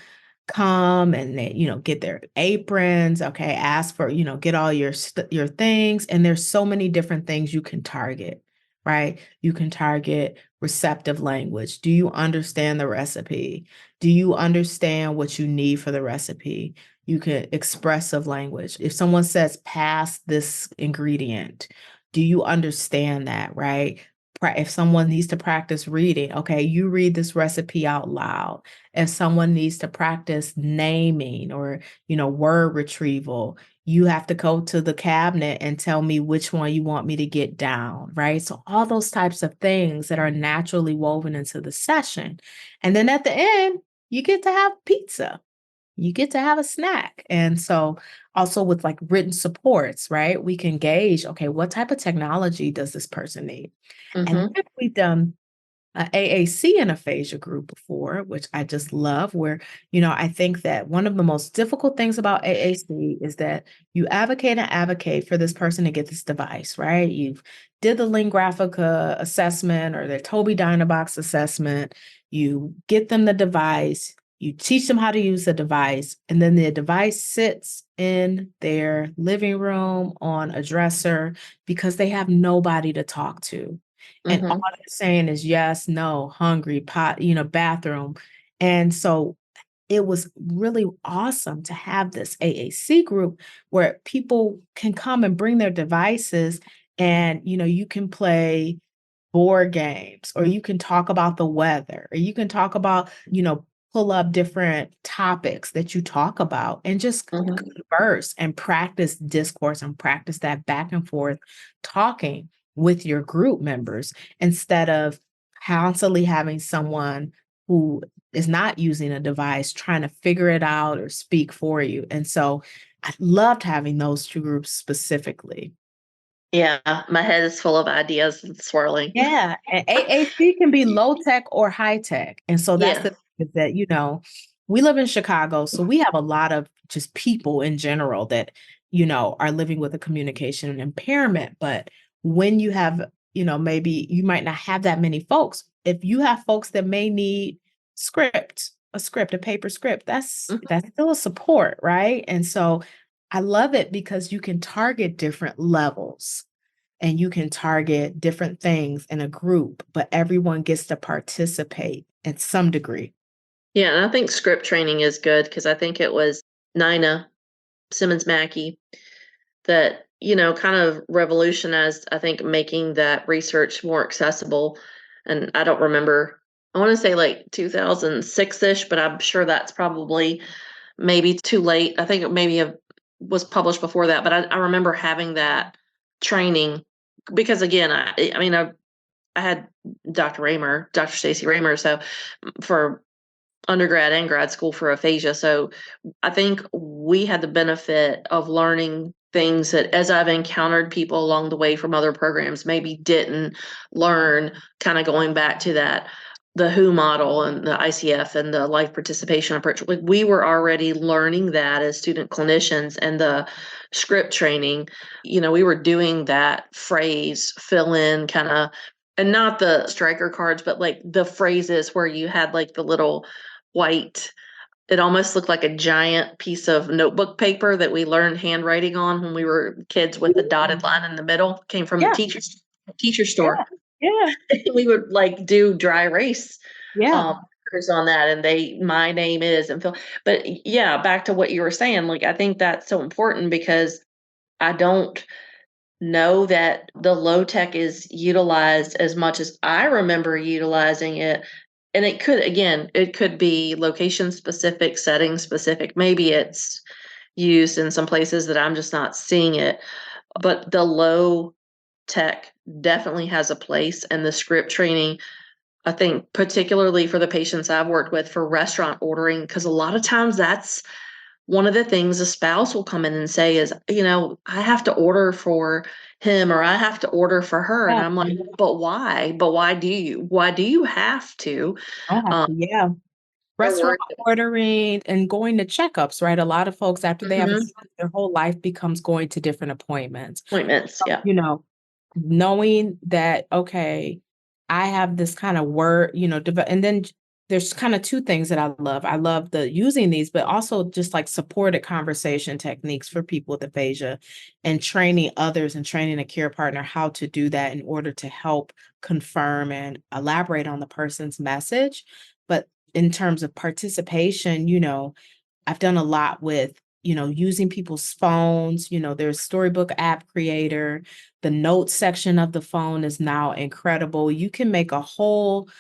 come and they, get their aprons, okay, ask for, get all your things. And there's so many different things you can target, right? You can target receptive language. Do you understand the recipe? Do you understand what you need for the recipe? You can expressive language. If someone says, pass this ingredient, do you understand that, right? If someone needs to practice reading, okay, you read this recipe out loud. If someone needs to practice naming or, word retrieval, you have to go to the cabinet and tell me which one you want me to get down, right? So all those types of things that are naturally woven into the session. And then at the end, you get to have pizza. You get to have a snack. And so also with like written supports, right? We can gauge, okay, what type of technology does this person need? And then we've done an AAC and aphasia group before, which I just love, where, I think that one of the most difficult things about AAC is that you advocate for this person to get this device, right? You've did the Ling Graphica assessment or the Tobii Dynabox assessment. You get them the device, you teach them how to use the device, and then the device sits in their living room on a dresser because they have nobody to talk to. And all they're saying is yes, no, hungry, pot, bathroom. And so it was really awesome to have this AAC group where people can come and bring their devices and, you can play board games, or you can talk about the weather, or you can talk about, pull up different topics that you talk about and just converse and practice discourse and practice that back and forth talking with your group members instead of constantly having someone who is not using a device trying to figure it out or speak for you. And so I loved having those 2 groups specifically. Yeah, my head is full of ideas and swirling. Yeah, and AAC can be low tech or high tech. And so that's Yeah. the thing is that, we live in Chicago, so we have a lot of just people in general that, are living with a communication impairment. But when you have, maybe you might not have that many folks. If you have folks that may need a paper script, that's still a support, right? And so I love it because you can target different levels and you can target different things in a group, but everyone gets to participate in some degree. Yeah, and I think script training is good because I think it was Nina Simmons Mackey that, kind of revolutionized, I think, making that research more accessible. And I don't remember, I want to say like 2006-ish, but I'm sure that's probably maybe too late. I think it maybe was published before that, but I remember having that training because again, I mean, I had Dr. Stacy Raymer, so for undergrad and grad school for aphasia. So I think we had the benefit of learning things that as I've encountered people along the way from other programs, maybe didn't learn, kind of going back to that, the WHO model and the ICF and the life participation approach. Like we were already learning that as student clinicians, and the script training, we were doing that phrase, fill in kind of, and not the striker cards, but like the phrases where you had like the little white, it almost looked like a giant piece of notebook paper that we learned handwriting on when we were kids, with the dotted line in the middle, came from the Yeah. teacher store. Yeah. We would like do dry erase Yeah. on that, and my name is, and Phil. But yeah, back to what you were saying, like I think that's so important because I don't know that the low tech is utilized as much as I remember utilizing it. And it could be location specific, setting specific. Maybe it's used in some places that I'm just not seeing it. But the low tech definitely has a place, and the script training, I think, particularly for the patients I've worked with for restaurant ordering, because a lot of times that's one of the things a spouse will come in and say is, I have to order for him or I have to order for her. And Yeah. I'm like, but why? But why do you? Why do you have to? I have to, yeah. They're Restaurant worried. ordering and going to checkups, right? A lot of folks, after they have a Mhm. stroke, their whole life becomes going to different appointments. Appointments. Yeah. Knowing that, okay, I have this kind of word, and then there's kind of two things that I love. I love the using these, but also just like supported conversation techniques for people with aphasia, and training others and training a care partner how to do that in order to help confirm and elaborate on the person's message. But in terms of participation, I've done a lot with, using people's phones. There's Storybook app creator. The notes section of the phone is now incredible. You can make a whole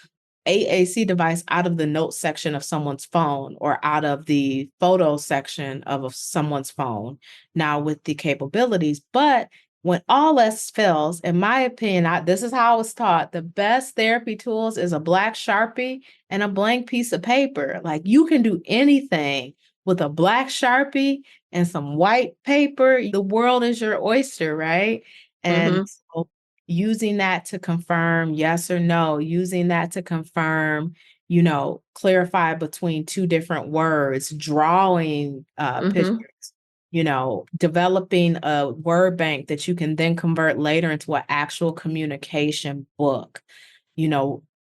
AAC device out of the notes section of someone's phone or out of the photo section of someone's phone now with the capabilities. But when all else fails, in my opinion, this is how I was taught, the best therapy tools is a black Sharpie and a blank piece of paper. Like you can do anything with a black Sharpie and some white paper. The world is your oyster, right? And Mm-hmm. so using that to confirm yes or no, using that to confirm, clarify between two different words, drawing Mm-hmm. pictures, developing a word bank that you can then convert later into an actual communication book,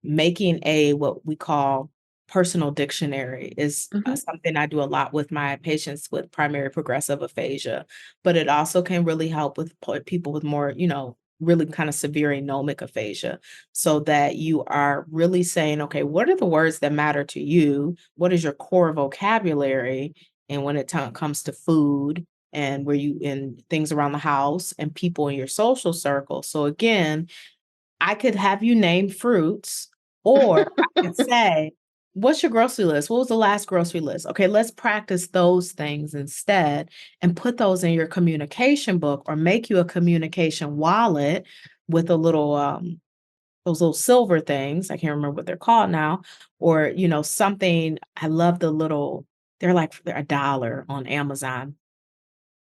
making what we call personal dictionary is Mm-hmm. something I do a lot with my patients with primary progressive aphasia, but it also can really help with people with more, really kind of severe anomic aphasia, so that you are really saying, okay, what are the words that matter to you? What is your core vocabulary? And when it comes to food and where you in things around the house and people in your social circle. So again, I could have you name fruits, or I could say, what's your grocery list? What was the last grocery list? Okay, let's practice those things instead and put those in your communication book, or make you a communication wallet with a little those little silver things. I can't remember what they're called now. Or, something. I love they're $1 on Amazon.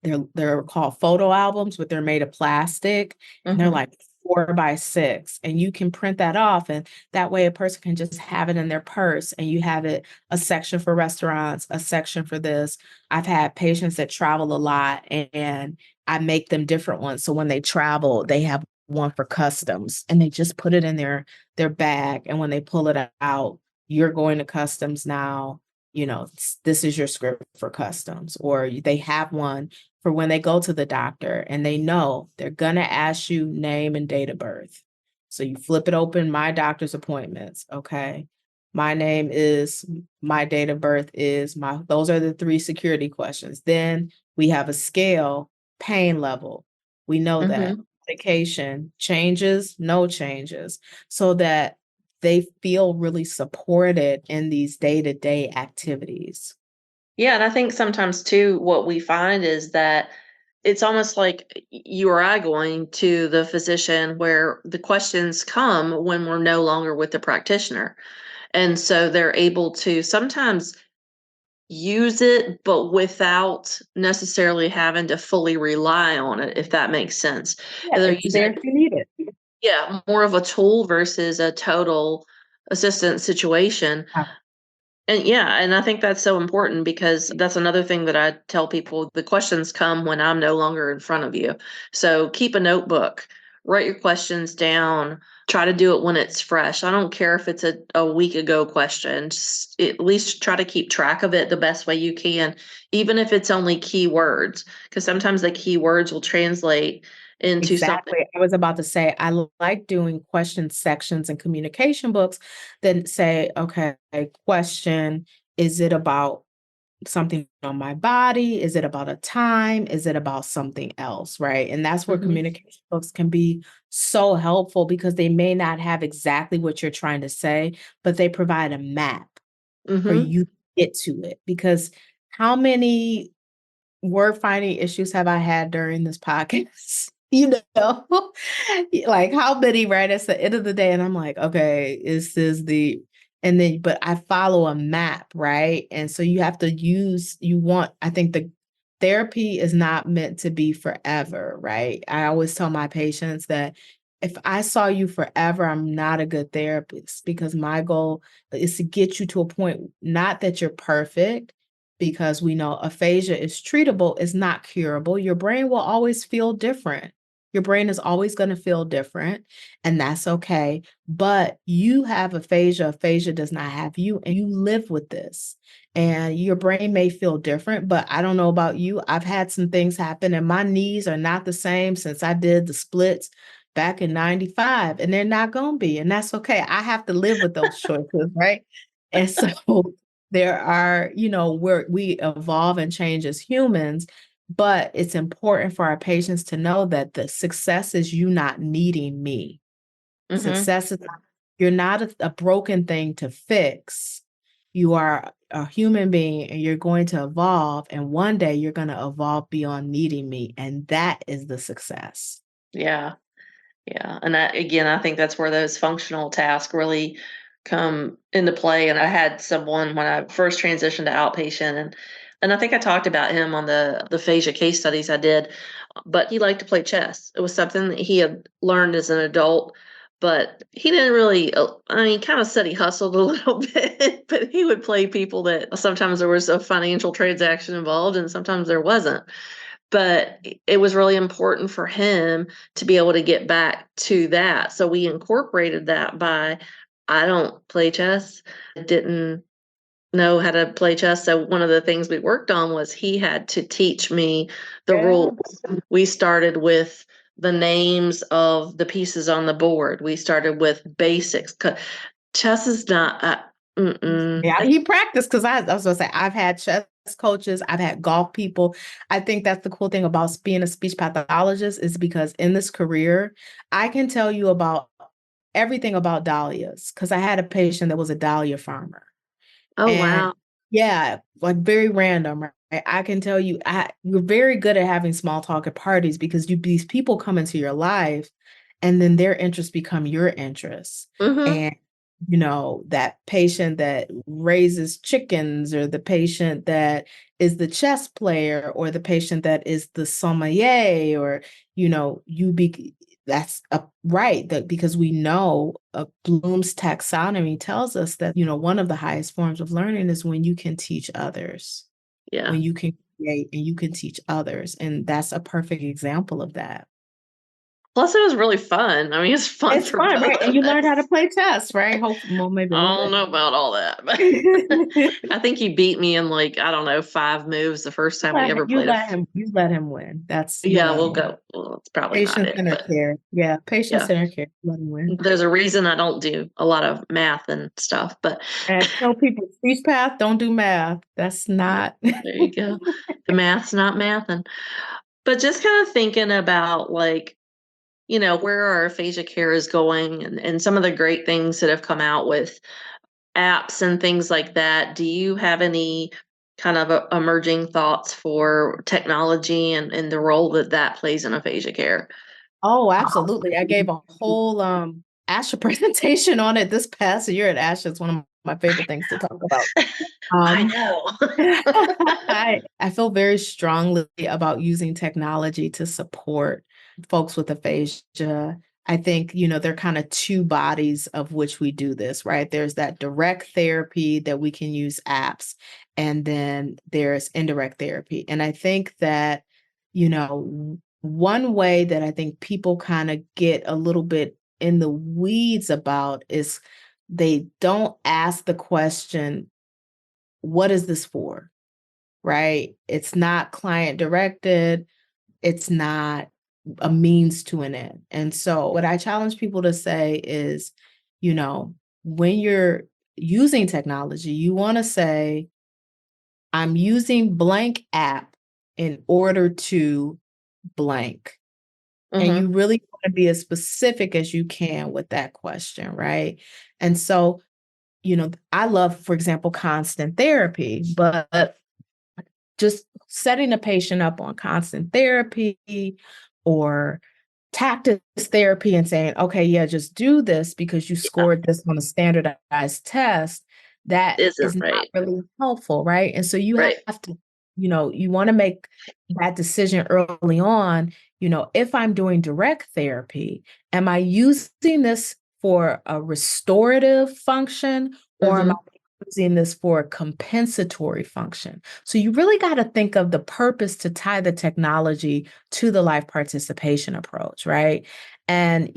They're called photo albums, but they're made of plastic, and they're Mm-hmm. like 4 by 6, and you can print that off, and that way a person can just have it in their purse, and you have a section for restaurants, a section for this. I've had patients that travel a lot, and I make them different ones. So when they travel, they have one for customs, and they just put it in their bag. And when they pull it out, you're going to customs now. This is your script for customs. Or they have one for when they go to the doctor, and they know they're going to ask you name and date of birth. So you flip it open, my doctor's appointments. Okay. My name is, my date of birth is those are the 3 security questions. Then we have a scale, pain level. We know that Mm-hmm. medication changes, no changes, so that they feel really supported in these day-to-day activities. Yeah, and I think sometimes too, what we find is that it's almost like you or I going to the physician where the questions come when we're no longer with the practitioner. And so they're able to sometimes use it, but without necessarily having to fully rely on it, if that makes sense. Yeah, And they're it's using there it, if you need it. yeah, more of a tool versus a total assistance situation. And yeah, and I think that's so important because that's another thing that I tell people. The questions come when I'm no longer in front of you. So keep a notebook, write your questions down, try to do it when it's fresh. I don't care if it's a week ago question, just at least try to keep track of it the best way you can, even if it's only keywords, because sometimes the keywords will translate into something. Exactly. I was about to say, I like doing question sections and communication books that say, okay, question, is it about something on my body? Is it about a time? Is it about something else? Right. And that's where Mhm, communication books can be so helpful because they may not have exactly what you're trying to say, but they provide a map for mhm. you to get to it. Because how many word finding issues have I had during this podcast? You know, like how many, right? It's the end of the day, and I'm like, okay, is this the, and then, but I follow a map, right? And so you have to use, I think the therapy is not meant to be forever, right? I always tell my patients that if I saw you forever, I'm not a good therapist because my goal is to get you to a point, not that you're perfect, because we know aphasia is treatable, is not curable. Your brain will always feel different. Your brain is always going to feel different, and that's okay. But you have aphasia, aphasia does not have you, and you live with this. And your brain may feel different, but I don't know about you. I've had some things happen, and my knees are not the same since I did the splits back in 95, and they're not going to be. And that's okay. I have to live with those choices, right? And so there are, where we evolve and change as humans, but it's important for our patients to know that the success is you not needing me. Mhm. Success is you're not a broken thing to fix. You are a human being and you're going to evolve. And one day you're going to evolve beyond needing me. And that is the success. Yeah. Yeah, and that again, I think that's where those functional tasks really come into play. And I had someone when I first transitioned to outpatient, and I think I talked about him on the aphasia case studies I did, but he liked to play chess. It was something that he had learned as an adult, but he didn't really. I mean, kind of said he hustled a little bit, but he would play people that sometimes there was a financial transaction involved, and sometimes there wasn't. But it was really important for him to be able to get back to that. So we incorporated that by I don't play chess, didn't know how to play chess. So one of the things we worked on was he had to teach me the Yeah. rules. We started with the names of the pieces on the board. We started with basics. Chess is not, mm-mm. Yeah, he practiced because I was gonna say I've had chess coaches, I've had golf people. I think that's the cool thing about being a speech pathologist is because in this career, I can tell you about everything about dahlias because I had a patient that was a dahlia farmer. Oh, And wow. yeah, like very random, right? I can tell you, you're very good at having small talk at parties because these people come into your life and then their interests become your interests. Mm-hmm. And, that patient that raises chickens or the patient that is the chess player or the patient that is the sommelier or, that's right. That because we know Bloom's taxonomy tells us that, one of the highest forms of learning is when you can teach others, Yeah. when you can create and you can teach others. And that's a perfect example of that. Plus, it was really fun. I mean, it's fun It's for fun, right? both And of you learned how to us. play chess, right? Hopefully, well, maybe a I little don't know about all that, but bit. I think he beat me in like, I don't know, 5 moves the first time we ever played You let him win. You yeah, let we'll him win. go. Well, it's probably not it, Patient-centered but care. Yeah, yeah. patient-centered care. Let him win. There's a reason I don't do a lot of math and stuff, but And I tell people, speech path, don't do math. That's not. there you go. The math's not mathing. But just kind of thinking about like, where our aphasia care is going and some of the great things that have come out with apps and things like that. Do you have any kind of emerging thoughts for technology and the role that plays in aphasia care. Oh, absolutely. I gave a whole ASHA presentation on it this past year at ASHA. It's one of my favorite things to talk about. I know. I feel very strongly about using technology to support folks with aphasia. I think, there are kind of two bodies of which we do this, right? There's that direct therapy that we can use apps, and then there's indirect therapy. And I think that, one way that I think people kind of get a little bit in the weeds about is they don't ask the question, what is this for? Right? It's not client directed. It's not a means to an end. And so what I challenge people to say is, when you're using technology, you want to say, I'm using blank app in order to blank. And you really want to be as specific as you can with that question, right? And so, I love, for example, constant therapy, but just setting a patient up on constant therapy or tactics therapy and saying, okay, yeah, just do this because you scored this on a standardized test, that is Isn't not right. really helpful, right? And so you Right. have to, you want to make that decision early on. If I'm doing direct therapy, am I using this for a restorative function, or am I using this for a compensatory function? So you really got to think of the purpose to tie the technology to the life participation approach, right? And,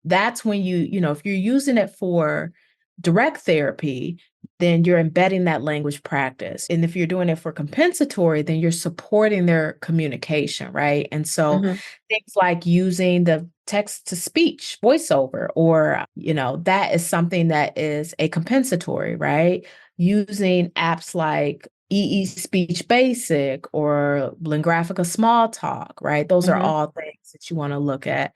that's when if you're using it for direct therapy, then you're embedding that language practice. And if you're doing it for compensatory, then you're supporting their communication, right? And so things like using the text to speech voiceover, or, that is something that is a compensatory, right? Using apps like EE Speech Basic or Lingraphica Small Talk, right? Those are all things that you want to look at.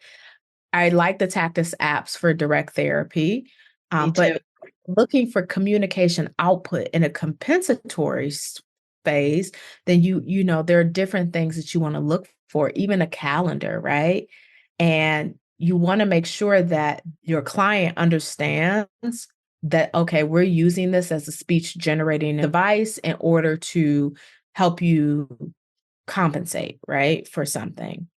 I like the Tactus apps for direct therapy, but looking for communication output in a compensatory phase, then there are different things that you want to look for, even a calendar, right? And you want to make sure that your client understands that, okay, we're using this as a speech generating device in order to help you compensate, right, for something.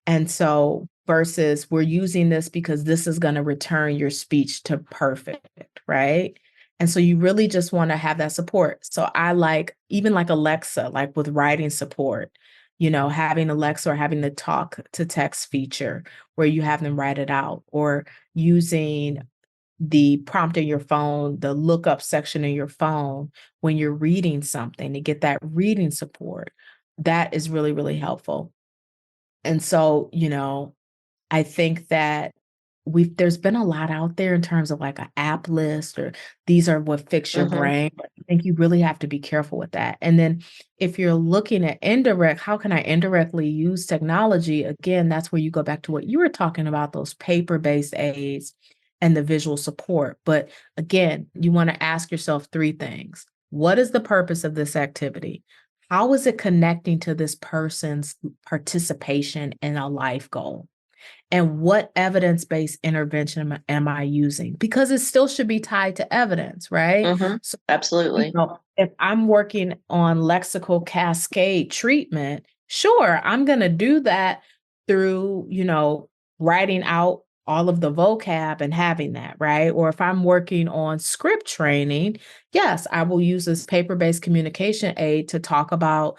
And so versus we're using this because this is going to return your speech to perfect, right? And so you really just want to have that support. So I like, even like Alexa, like with writing support, having Alexa or having the talk to text feature where you have them write it out, or using the prompt in your phone, the lookup section in your phone when you're reading something to get that reading support. That is really, really helpful. And so, I think that there's been a lot out there in terms of like an app list, or these are what fix your brain. But I think you really have to be careful with that. And then if you're looking at indirect, how can I indirectly use technology? Again, that's where you go back to what you were talking about, those paper-based aids and the visual support. But again, you want to ask yourself three things. What is the purpose of this activity? How is it connecting to this person's participation in a life goal? And what evidence-based intervention am I using? Because it still should be tied to evidence, right? So, Absolutely. if I'm working on lexical cascade treatment, sure, I'm going to do that through, writing out all of the vocab and having that, right? Or if I'm working on script training, yes, I will use this paper-based communication aid to talk about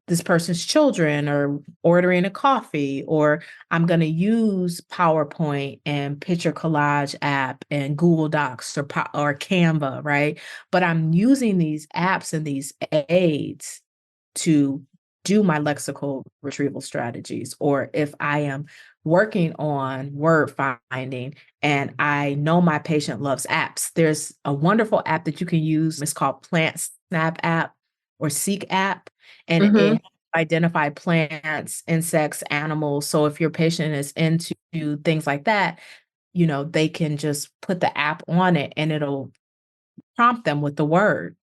this person's children or ordering a coffee, or I'm going to use PowerPoint and Picture Collage app and Google Docs or Canva, right? But I'm using these apps and these aids to do my lexical retrieval strategies. Or if I am working on word finding and I know my patient loves apps, there's a wonderful app that you can use. It's called Plant Snap app or Seek app, and it identify plants, insects, animals. So if your patient is into things like that, they can just put the app on it and it'll prompt them with the word.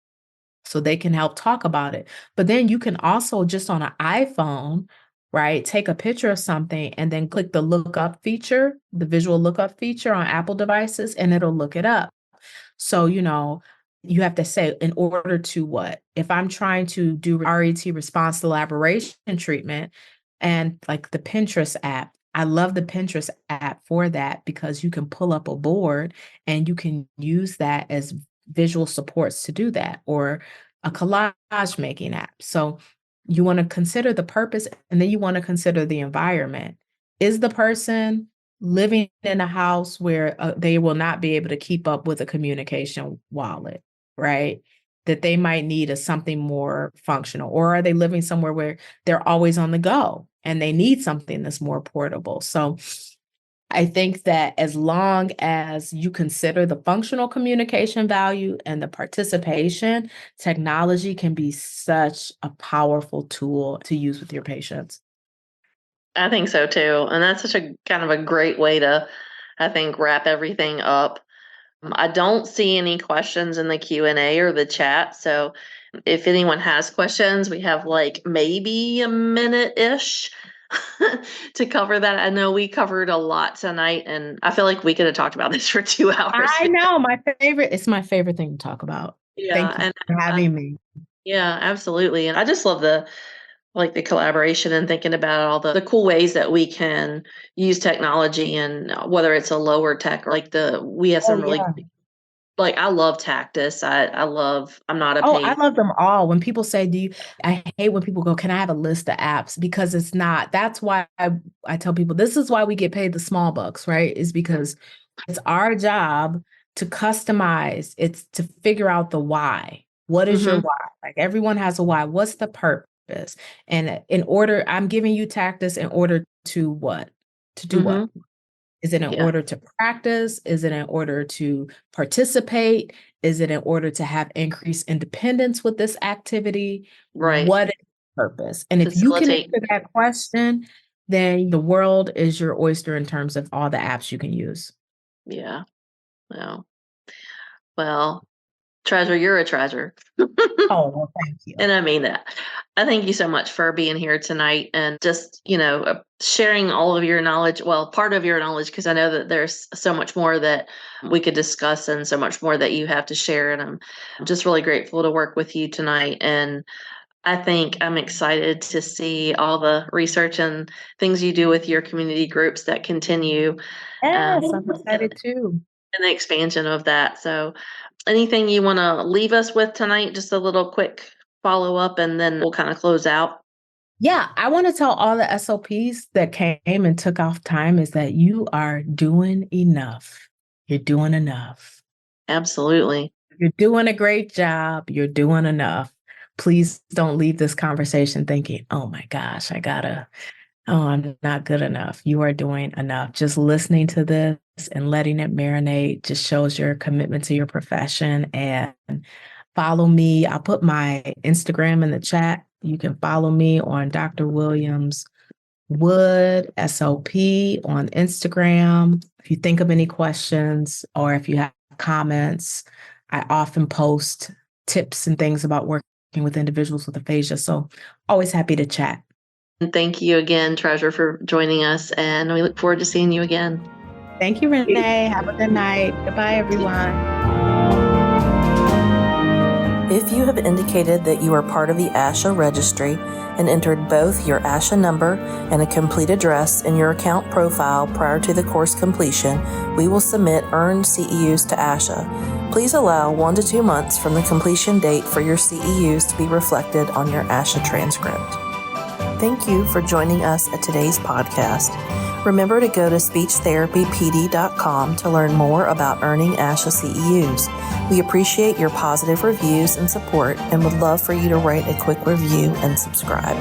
so they can help talk about it. But then you can also just on an iPhone, right, take a picture of something and then click the lookup feature, the visual lookup feature on Apple devices, and it'll look it up. So, you have to say, in order to what? If I'm trying to do RET, response elaboration treatment, and like the Pinterest app, I love the Pinterest app for that because you can pull up a board and you can use that as visual supports to do that, or a collage making app. So you want to consider the purpose, and then you want to consider the environment. Is the person living in a house where they will not be able to keep up with a communication wallet, right? That they might need something more functional, or are they living somewhere where they're always on the go and they need something that's more portable? So I think that as long as you consider the functional communication value and the participation, technology can be such a powerful tool to use with your patients. I think so too. And that's such a kind of a great way to, I think, wrap everything up. I don't see any questions in the Q&A or the chat. So if anyone has questions, we have like maybe a minute-ish to cover that. I know we covered a lot tonight, and I feel like we could have talked about this for 2 hours. I know, it's my favorite thing to talk about. Yeah, Thank you for having me. Yeah, absolutely. And I just love the collaboration and thinking about all the cool ways that we can use technology, and whether it's a lower tech or we have some I love Tactus. I'm not a paid. I love them all. When people say, I hate when people go, can I have a list of apps? Because it's not. That's why I tell people, this is why we get paid the small bucks, right? Is because it's our job to customize. It's to figure out the why. What is your why? Like everyone has a why. What's the purpose? And I'm giving you Tactus in order to what? To do what? Is it in order to practice? Is it in order to participate? Is it in order to have increased independence with this activity? Right. What is the purpose? And if you can answer that question, then the world is your oyster in terms of all the apps you can use. Yeah. Well, Treasure, you're a treasure. Oh, well, thank you. And I mean that. I thank you so much for being here tonight and just, sharing all of your knowledge. Well, part of your knowledge, because I know that there's so much more that we could discuss and so much more that you have to share. And I'm just really grateful to work with you tonight. And I think I'm excited to see all the research and things you do with your community groups that continue. Yes, I'm excited too. And the expansion of that. So anything you want to leave us with tonight? Just a little quick follow up, and then we'll kind of close out. Yeah, I want to tell all the SLPs that came and took off time is that you are doing enough. You're doing enough. Absolutely. You're doing a great job. You're doing enough. Please don't leave this conversation thinking, oh my gosh, I'm not good enough. You are doing enough. Just listening to this and letting it marinate just shows your commitment to your profession. And follow me. I'll put my Instagram in the chat. You can follow me on Dr. Williams Wood, SLP on Instagram. If you think of any questions or if you have comments, I often post tips and things about working with individuals with aphasia. So always happy to chat. And thank you again, Treasure, for joining us. And we look forward to seeing you again. Thank you, Renee. Have a good night. Goodbye, everyone. If you have indicated that you are part of the ASHA registry and entered both your ASHA number and a complete address in your account profile prior to the course completion, we will submit earned CEUs to ASHA. Please allow 1 to 2 months from the completion date for your CEUs to be reflected on your ASHA transcript. Thank you for joining us at today's podcast. Remember to go to speechtherapypd.com to learn more about earning ASHA CEUs. We appreciate your positive reviews and support and would love for you to write a quick review and subscribe.